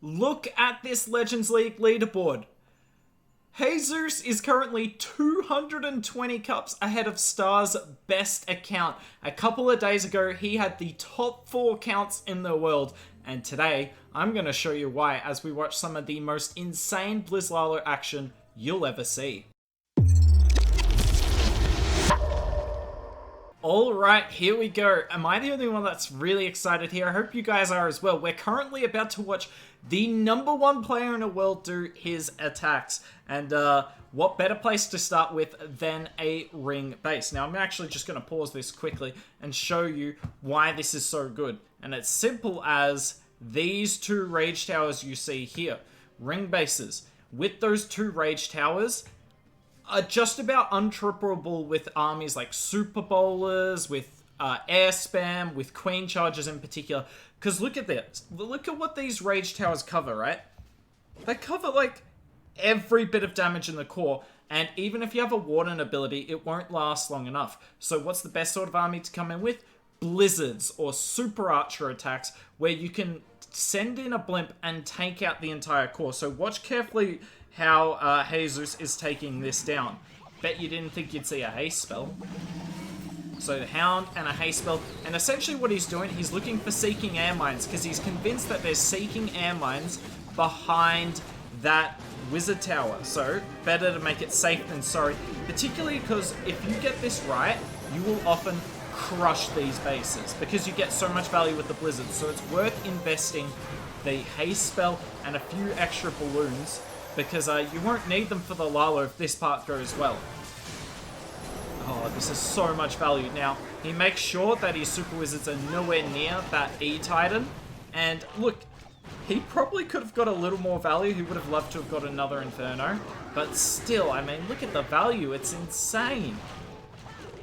Look at this Legends League leaderboard. Jesus is currently 220 cups ahead of Star's best account. A couple of days ago, he had the top 4 counts in the world. And today, I'm going to show you why as we watch some of the most insane Blizz Lalo action you'll ever see. Alright, here we go. Am I the only one that's really excited here? I hope you guys are as well. We're currently about to watch the #1 player in the world do his attacks. And what better place to start with than a ring base? Now, I'm actually just going to pause this quickly and show you why this is so good. And it's simple as these 2 rage towers you see here. Ring bases. With those 2 rage towers, are just about untrippable with armies like Super Bowlers, with air spam, with Queen Chargers in particular. Because look at this. Look at what these rage towers cover, right? They cover like every bit of damage in the core. And even if you have a warden ability, it won't last long enough. So what's the best sort of army to come in with? Blizzards or super archer attacks where you can send in a blimp and take out the entire core. So watch carefully how Jesus is taking this down. Bet you didn't think you'd see a haste spell. So the Hound and a haste spell. And essentially what he's doing, he's looking for seeking air mines because he's convinced that there's seeking air mines behind that wizard tower. So better to make it safe than sorry. Particularly because if you get this right, you will often crush these bases because you get so much value with the blizzards. So it's worth investing the haste spell and a few extra balloons because you won't need them for the Lalo if this part goes well. Oh, this is so much value. Now, he makes sure that his Super Wizards are nowhere near that E-Titan. And look, he probably could have got a little more value. He would have loved to have got another Inferno. But still, I mean, look at the value. It's insane.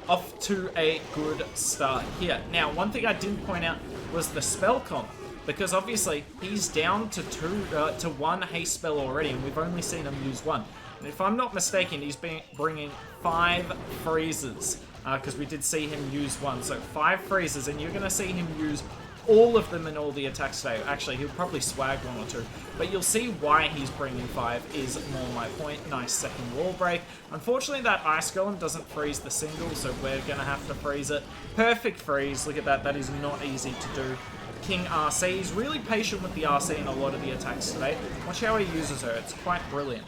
Off to a good start here. Now, one thing I didn't point out was the spell comp. Because obviously, he's down to 1 haste spell already, and we've only seen him use 1. And if I'm not mistaken, he's been bringing 5 freezes, because we did see him use 1. So 5 freezes, and you're going to see him use all of them in all the attacks today. Actually, he'll probably swag 1 or 2. But you'll see why he's bringing 5 is more my point. Nice second wall break. Unfortunately, that Ice Golem doesn't freeze the single, so we're going to have to freeze it. Perfect freeze. Look at that. That is not easy to do. King RC. He's really patient with the RC in a lot of the attacks today. Watch how he uses her. It's quite brilliant.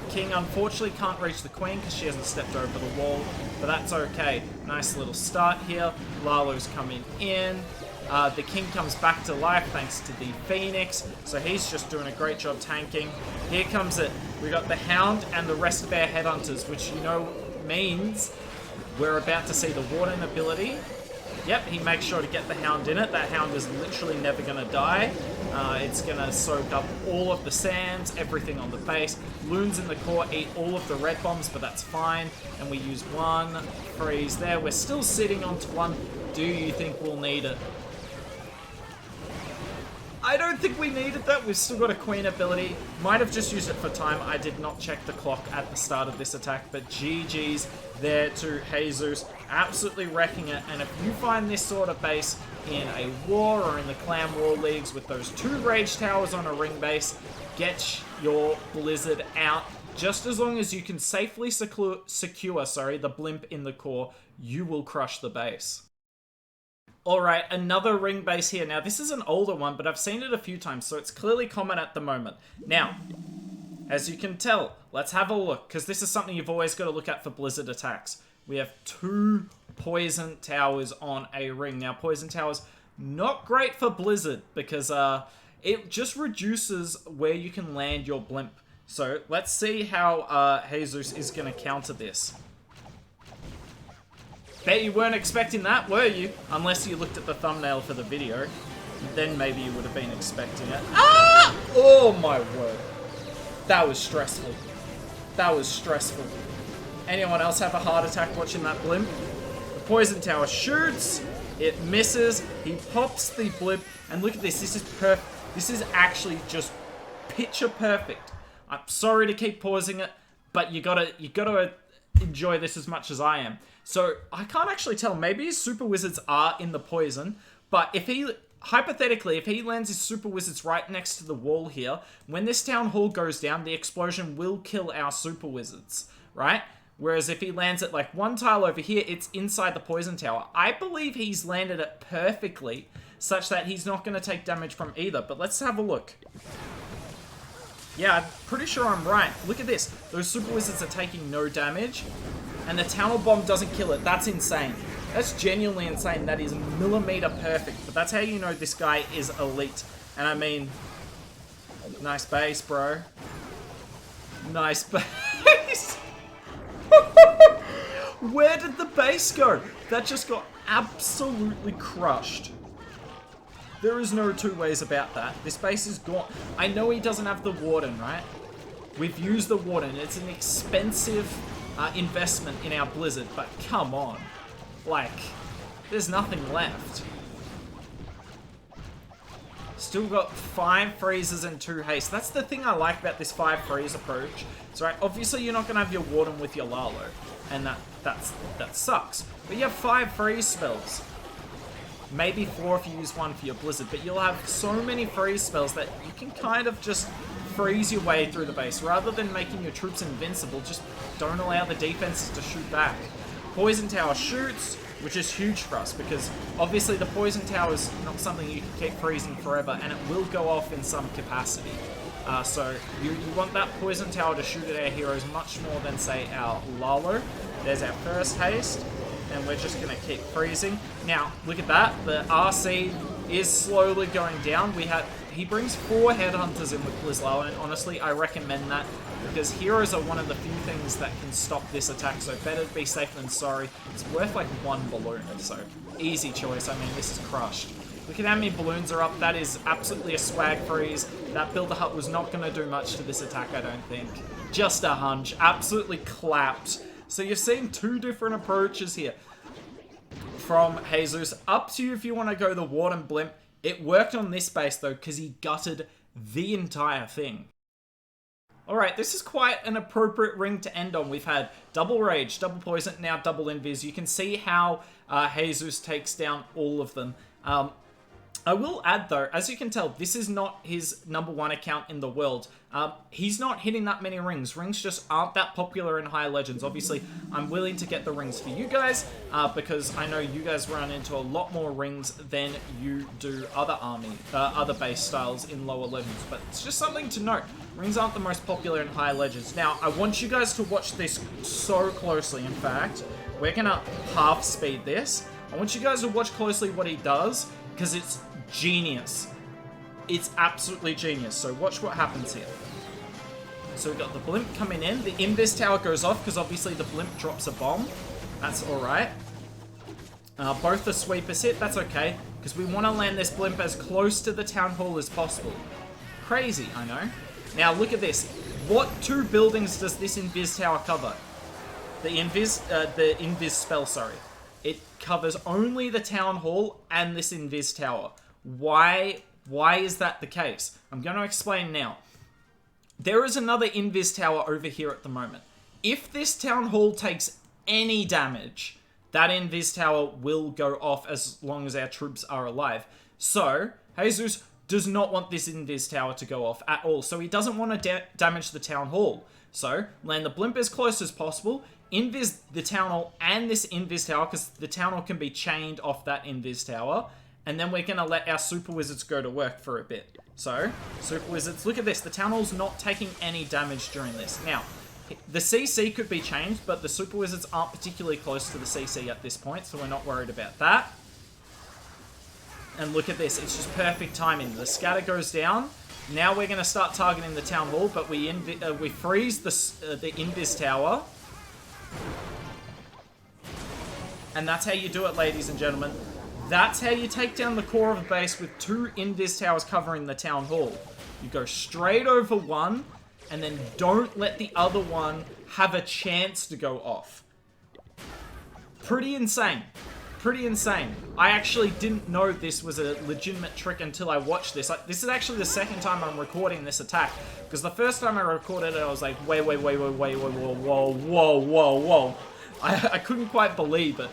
King unfortunately can't reach the Queen because she hasn't stepped over the wall, but that's okay. Nice little start here. Lalo's coming in. The King comes back to life thanks to the Phoenix, so he's just doing a great job tanking. Here comes it. We got the Hound and the rest of our Headhunters, which you know means we're about to see the Warden ability. Yep, he makes sure to get the Hound in it. That Hound is literally never going to die. It's going to soak up all of the sands, everything on the base. Loons in the core eat all of the red bombs, but that's fine. And we use 1 freeze there. We're still sitting on 1. Do you think we'll need it? I don't think we needed that. We've still got a Queen ability. Might have just used it for time. I did not check the clock at the start of this attack, but GG's there to Jesus. Absolutely wrecking it. And if you find this sort of base in a war or in the clan war leagues with those 2 rage towers on a ring base, get your blizzard out. Just as long as you can safely secure the blimp in the core, you will crush the base. Alright, another ring base here. Now, this is an older one, but I've seen it a few times, so it's clearly common at the moment. Now, as you can tell, let's have a look, because this is something you've always got to look at for blizzard attacks. We have 2 poison towers on a ring. Now, poison towers, not great for blizzard, because it just reduces where you can land your blimp. So, let's see how Jesus is going to counter this. Bet you weren't expecting that, were you? Unless you looked at the thumbnail for the video. Then maybe you would have been expecting it. Ah! Oh my word. That was stressful. That was stressful. Anyone else have a heart attack watching that blimp? The poison tower shoots. It misses. He pops the blimp. And look at this. This is perfect. This is actually just picture perfect. I'm sorry to keep pausing it, but you gotta enjoy this as much as I am. So I can't actually tell. Maybe his Super Wizards are in the poison, but if he hypothetically, if he lands his super wizards right next to the wall here, when this town hall goes down, the explosion will kill our super wizards, right? Whereas if he lands it like one tile over here, it's inside the poison tower. I believe he's landed it perfectly, such that he's not going to take damage from either. But let's have a look. Yeah, I'm pretty sure I'm right. Look at this. Those super wizards are taking no damage, and the tunnel bomb doesn't kill it. That's insane. That's genuinely insane. That is millimeter perfect. But that's how you know this guy is elite. And I mean, nice base, bro. Nice base. Where did the base go? That just got absolutely crushed. There is no two ways about that. This base is gone. I know he doesn't have the warden, right? We've used the warden. It's an expensive investment in our blizzard, but come on. Like, there's nothing left. Still got 5 freezes and 2 haste. That's the thing I like about this 5 freeze approach. So, right, obviously you're not going to have your warden with your Lalo, and that sucks. But you have 5 freeze spells. Maybe 4 if you use 1 for your blizzard, but you'll have so many freeze spells that you can kind of just freeze your way through the base. Rather than making your troops invincible, just don't allow the defenses to shoot back. Poison tower shoots, which is huge for us, because obviously the poison tower is not something you can keep freezing forever, and it will go off in some capacity. So you want that poison tower to shoot at our heroes much more than, say, our Lalo. There's our first haste, and we're just going to keep freezing. Now, look at that. The RC is slowly going down. He brings 4 headhunters in with Blizzlo, and honestly, I recommend that, because heroes are one of the few things that can stop this attack, so better to be safe than sorry. It's worth like 1 balloon, so easy choice. I mean, this is crushed. Look at how many balloons are up. That is absolutely a swag freeze. That Builder Hut was not going to do much to this attack, I don't think. Just a hunch. Absolutely clapped. So you've seen 2 different approaches here from Jesus. Up to you if you want to go the Warden Blimp. It worked on this base though, because he gutted the entire thing. Alright, this is quite an appropriate ring to end on. We've had double rage, double poison, now double invis. You can see how Jesus takes down all of them. I will add though, as you can tell, this is not his #1 account in the world. He's not hitting that many rings. Rings just aren't that popular in higher legends. Obviously, I'm willing to get the rings for you guys, because I know you guys run into a lot more rings than you do other base styles in lower legends. But it's just something to note. Rings aren't the most popular in higher legends. Now, I want you guys to watch this so closely. In fact, we're gonna half speed this. I want you guys to watch closely what he does, because it's genius. It's absolutely genius. So watch what happens here. So we've got the blimp coming in. The invis tower goes off because obviously the blimp drops a bomb. That's alright. Both the sweepers hit. That's okay, because we want to land this blimp as close to the town hall as possible. Crazy, I know. Now look at this. What 2 buildings does this invis tower cover? The invis spell, sorry. It covers only the town hall and this invis tower. Why is that the case? I'm going to explain now. There is another invis tower over here at the moment. If this town hall takes any damage, that invis tower will go off as long as our troops are alive. So, Jesus does not want this invis tower to go off at all. So he doesn't want to damage the town hall. So, land the blimp as close as possible. Invis the town hall and this invis tower, because the town hall can be chained off that invis tower. And then we're going to let our super wizards go to work for a bit. So, super wizards, look at this. The town hall's not taking any damage during this. Now, the CC could be changed, but the super wizards aren't particularly close to the CC at this point, so we're not worried about that. And look at this. It's just perfect timing. The scatter goes down. Now we're going to start targeting the town hall, but we freeze the invis tower. And that's how you do it, ladies and gentlemen. That's how you take down the core of the base with 2 invis towers covering the town hall. You go straight over one, and then don't let the other one have a chance to go off. Pretty insane. Pretty insane. I actually didn't know this was a legitimate trick until I watched this. This is actually the second time I'm recording this attack, because the first time I recorded it, I was like, wait, whoa. I couldn't quite believe it.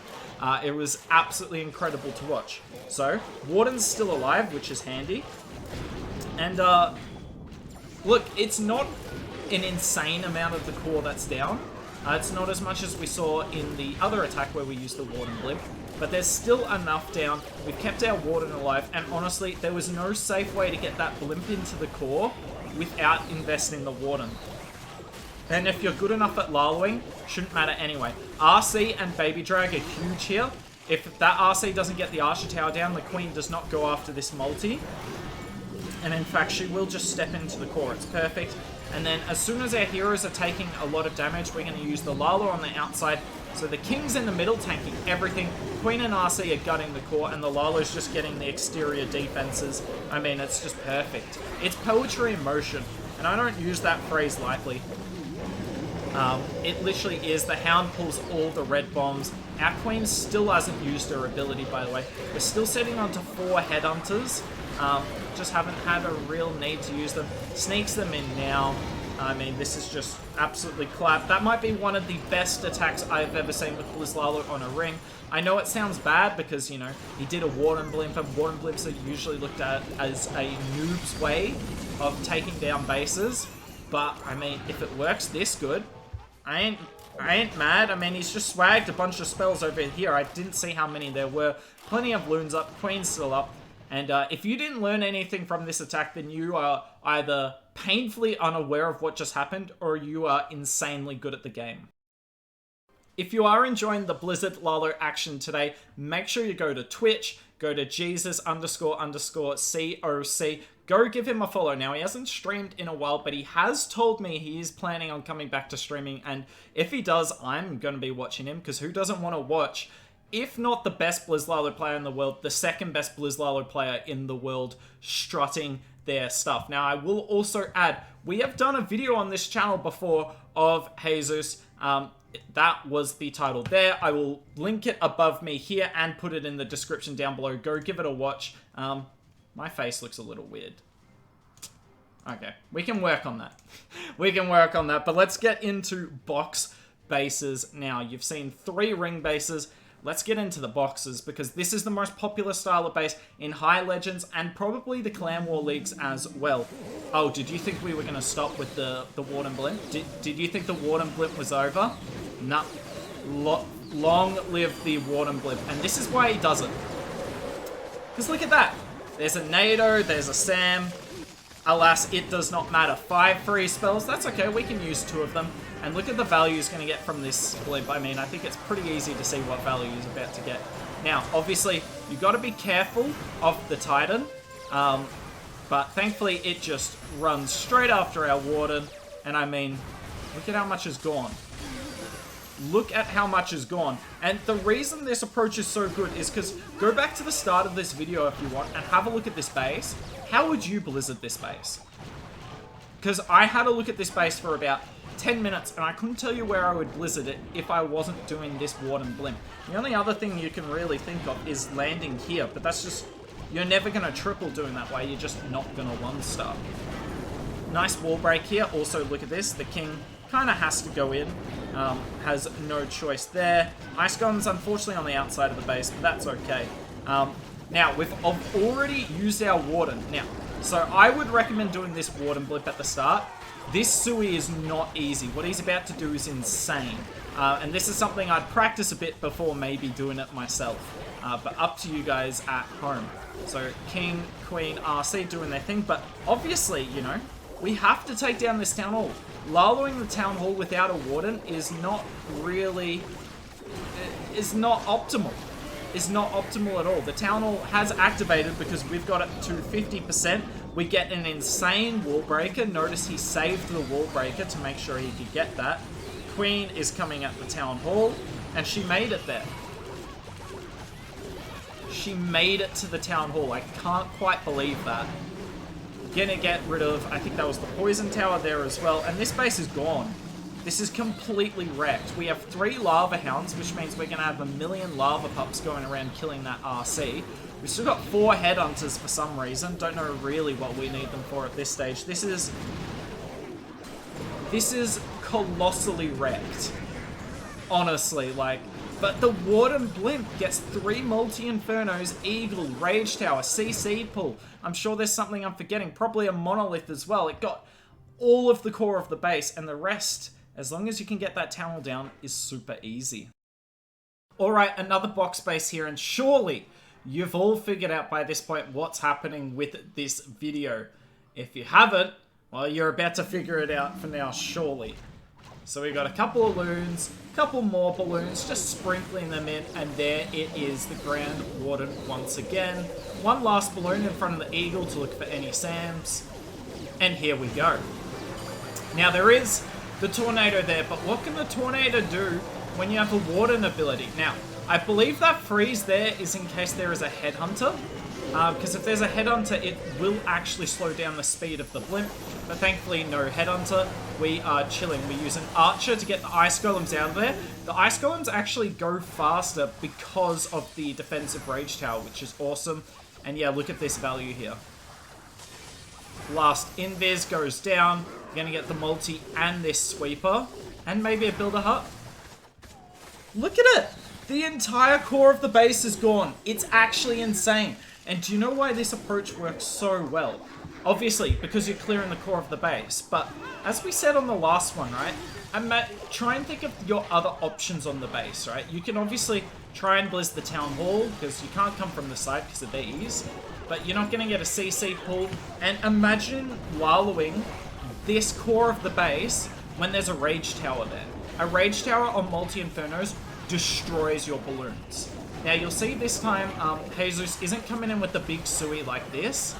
It was absolutely incredible to watch. So, Warden's still alive, which is handy. And, look, it's not an insane amount of the core that's down. It's not as much as we saw in the other attack where we used the Warden blimp, but there's still enough down. We've kept our Warden alive, and honestly, there was no safe way to get that blimp into the core without investing the Warden. And if you're good enough at Laloing, shouldn't matter anyway. RC and Baby Drag are huge here. If that RC doesn't get the Archer Tower down, the Queen does not go after this multi. And in fact, she will just step into the core. It's perfect. And then as soon as our heroes are taking a lot of damage, we're going to use the Lalo on the outside. So the King's in the middle, tanking everything. Queen and RC are gutting the core, and the Lalo's just getting the exterior defenses. I mean, it's just perfect. It's poetry in motion, and I don't use that phrase lightly. It literally is. The Hound pulls all the red bombs. Our Queen still hasn't used her ability, by the way. We're still sitting onto 4 Headhunters. Just haven't had a real need to use them. Sneaks them in now. I mean, this is just absolutely clap. That might be one of the best attacks I've ever seen with Blizz Lalo on a ring. I know it sounds bad because, you know, he did a Warden Blimp, and Warden Blimps are usually looked at as a noob's way of taking down bases. But, I mean, if it works this good, I ain't mad. I mean, he's just swagged a bunch of spells over here. I didn't see how many there were. Plenty of loons up, Queen's still up. And if you didn't learn anything from this attack, then you are either painfully unaware of what just happened, or you are insanely good at the game. If you are enjoying the Blizzard Lalo action today, make sure you go to Twitch, go to Jesus__COC, go give him a follow. Now, he hasn't streamed in a while, but he has told me he is planning on coming back to streaming, and if he does, I'm going to be watching him, because who doesn't want to watch, if not the best Blizz Lalo player in the world, the second best Blizz Lalo player in the world strutting their stuff. Now, I will also add, we have done a video on this channel before of Jesus. That was the title there. I will link it above me here and put it in the description down below. Go give it a watch. My face looks a little weird. Okay, we can work on that. We can work on that, but let's get into box bases now. You've seen 3 ring bases. Let's get into the boxes, because this is the most popular style of base in High Legends and probably the Clan War Leagues as well. Oh, did you think we were going to stop with the Warden Blimp? Did you think the Warden Blimp was over? Nah. Long live the Warden Blimp. And this is why he does it. Because look at that. There's a Nado, there's a Sam. Alas, it does not matter. 5 free spells, that's okay, we can use 2 of them. And look at the value he's going to get from this blimp. I mean, I think it's pretty easy to see what value he's about to get. Now, obviously, you've got to be careful of the Titan. But thankfully, it just runs straight after our Warden. And I mean, look at how much is gone. Look at how much is gone. And the reason this approach is so good is because, go back to the start of this video if you want and have a look at this base. How would you Blizzard this base? Because I had a look at this base for about 10 minutes and I couldn't tell you where I would Blizzard it if I wasn't doing this Warden Blimp. The only other thing you can really think of is landing here, but that's just, you're never going to triple doing that way, you're just not going to 1-star. Nice wall break here. Also, look at this, the King kind of has to go in, has no choice there. Ice Guns, unfortunately, on the outside of the base, but that's okay. Now, we've already used our Warden. Now, so I would recommend doing this Warden Blimp at the start. This Sui is not easy. What he's about to do is insane. And this is something I'd practice a bit before maybe doing it myself. But up to you guys at home. So, King, Queen, RC doing their thing. But obviously, you know, we have to take down this Town Hall. Laloing the Town Hall without a Warden is not really... is not optimal. Is not optimal at all. The Town Hall has activated because we've got it to 50%. We get an insane wall breaker. Notice he saved the wall breaker to make sure he could get that. Queen is coming at the Town Hall, and she made it there. She made it to the Town Hall. I can't quite believe that. Gonna get rid of, I think that was the Poison Tower there as well, and this base is gone. This is completely wrecked. We have 3 Lava Hounds, which means we're going to have a million Lava Pups going around killing that RC. We've still got 4 Headhunters for some reason. Don't know really what we need them for at this stage. This is colossally wrecked. Honestly, like, But the Warden Blimp gets 3 multi-infernos, Eagle, Rage Tower, CC pull. I'm sure there's something I'm forgetting. Probably a monolith as well. It got all of the core of the base, and the rest, as long as you can get that tunnel down, is super easy. Alright, another box base here, and surely you've all figured out by this point what's happening with this video. If you haven't, well, you're about to figure it out for now, surely. So we got a couple of loons, a couple more balloons, just sprinkling them in, and there it is, the Grand Warden once again. One last balloon in front of the Eagle to look for any SAMs, and here we go. Now there is the Tornado there, but what can the Tornado do when you have a Warden ability? Now, I believe that freeze there is in case there is a Headhunter, because if there's a Headhunter, it will actually slow down the speed of the Blimp, but thankfully no Headhunter. We are chilling. We use an Archer to get the Ice Golems out of there. The Ice Golems actually go faster because of the defensive Rage Tower, which is awesome. And yeah, look at this value here. Last Invis goes down. You're going to get the multi and this Sweeper, and maybe a Builder Hut. Look at it! The entire core of the base is gone. It's actually insane. And do you know why this approach works so well? Obviously, because you're clearing the core of the base, but as we said on the last one, right? Try and think of your other options on the base, right? You can obviously try and blizz the Town Hall, because you can't come from the side because of these, but you're not going to get a CC pull. And imagine Laloing this core of the base when there's a Rage Tower there. A Rage Tower on multi-infernos destroys your balloons. Now you'll see this time Jesus isn't coming in with the big Sui like this.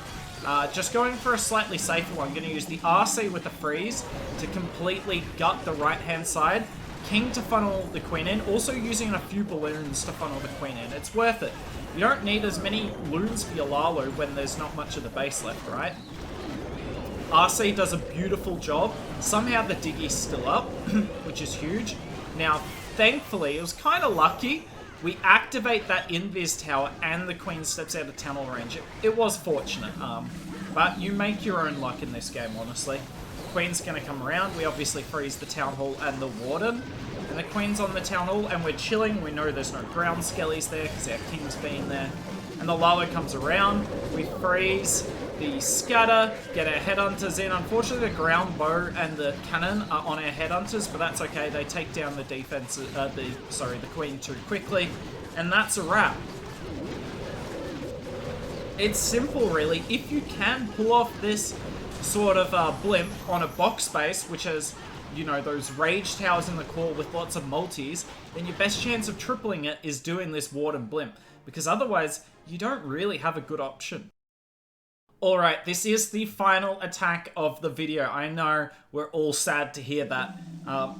Just going for a slightly safer one. I'm going to use the RC with the freeze to completely gut the right hand side. King to funnel the Queen in. Also using a few balloons to funnel the Queen in. It's worth it. You don't need as many loons for your Lalo when there's not much of the base left, right? RC does a beautiful job. Somehow the Diggy's still up, which is huge. Now, thankfully, it was kind of lucky. We activate that Invis Tower and the Queen steps out of tunnel range. It was fortunate, but you make your own luck in this game, honestly. Queen's going to come around. We obviously freeze the Town Hall and the Warden. And the Queen's on the Town Hall, and we're chilling. We know there's no ground skellies there because our King's been there. And the Lalo comes around. We freeze the Scatter, get our Headhunters in. Unfortunately, the Ground Bow and the Cannon are on our Headhunters, but that's okay. They take down the defense, the Queen too quickly, and that's a wrap. It's simple, really. If you can pull off this sort of blimp on a box base, which has, you know, those Rage Towers in the core with lots of multis, then your best chance of tripling it is doing this Warden Blimp, because otherwise, you don't really have a good option. Alright, this is the final attack of the video. I know we're all sad to hear that.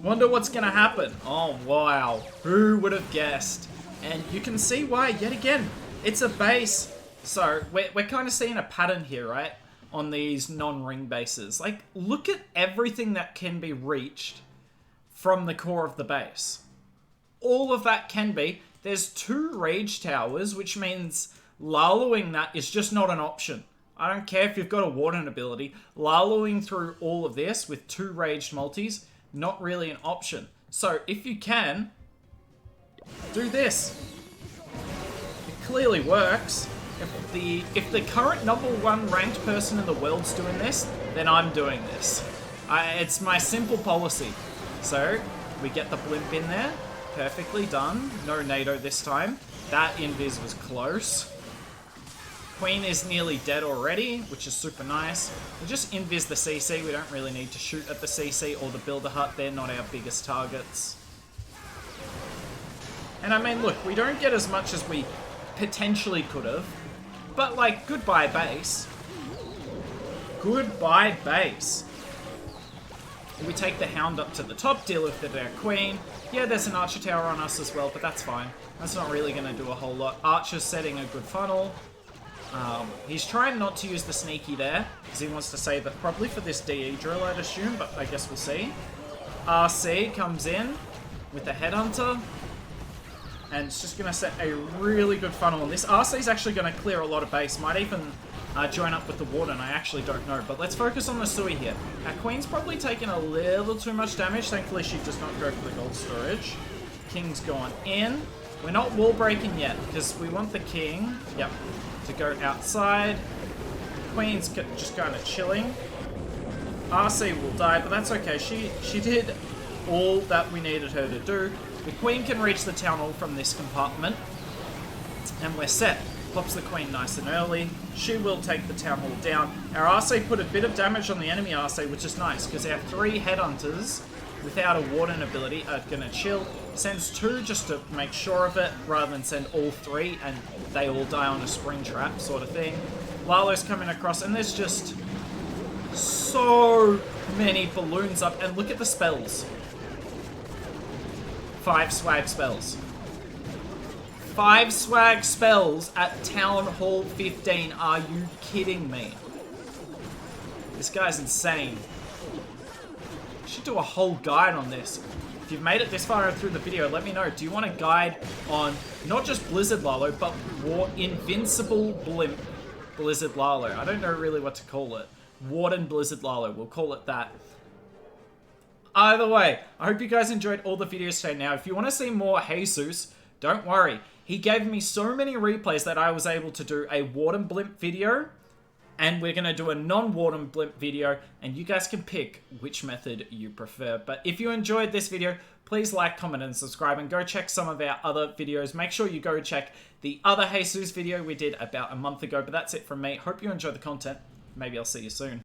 Wonder what's going to happen. Oh, wow. Who would have guessed? And you can see why, yet again. It's a base. So, we're kind of seeing a pattern here, right? On these non-ring bases. Like, look at everything that can be reached from the core of the base. All of that can be. There's 2 Rage Towers, which means Laloing that is just not an option. I don't care if you've got a Warden ability. Laloing through all of this with 2 raged multis, not really an option. So if you can, do this. It clearly works. If the current #1 ranked person in the world's doing this, then I'm doing this. It's my simple policy. So we get the Blimp in there. Perfectly done. No NATO this time. That Invis was close. Queen is nearly dead already, which is super nice. We'll just invis the CC. We don't really need to shoot at the CC or the Builder Hut. They're not our biggest targets. And I mean, look, we don't get as much as we potentially could have. But, like, goodbye base. Goodbye base. We take the Hound up to the top, deal with our Queen. Yeah, there's an Archer Tower on us as well, but that's fine. That's not really going to do a whole lot. Archer's setting a good funnel. He's trying not to use the sneaky there, because he wants to save it probably for this DE drill, I'd assume, but I guess we'll see. RC comes in with the Headhunter, and it's just going to set a really good funnel. And this RC is actually going to clear a lot of base, might even join up with the Warden, I actually don't know. But let's focus on the Sui here. Our Queen's probably taken a little too much damage, thankfully she does not go for the gold storage. King's gone in. We're not wall breaking yet, because we want the king, yep, to go outside. Queen's just kind of chilling. RC will die, but that's okay. She did all that we needed her to do. The queen can reach the town hall from this compartment, and we're set. Pops the queen nice and early. She will take the town hall down. Our RC put a bit of damage on the enemy RC, which is nice, because our 3 headhunters without a warden ability are going to chill. Sends 2 just to make sure of it, rather than send all 3 and they all die on a spring trap sort of thing. Lalo's coming across, and there's just so many balloons up. And look at the spells. 5 swag spells. 5 swag spells at Town Hall 15. Are you kidding me? This guy's insane. Should do a whole guide on this. If you've made it this far through the video, let me know. Do you want a guide on not just Blizzard Lalo, but Invincible Blimp Blizzard Lalo? I don't know really what to call it. Warden Blizzard Lalo, we'll call it that. Either way, I hope you guys enjoyed all the videos today. Now, if you want to see more Jesus, don't worry. He gave me so many replays that I was able to do a Warden Blimp video, and we're going to do a non-Warden Blimp video, and you guys can pick which method you prefer. But if you enjoyed this video, please like, comment, and subscribe, and go check some of our other videos. Make sure you go check the other Jesus video we did about a month ago. But that's it from me. Hope you enjoyed the content. Maybe I'll see you soon.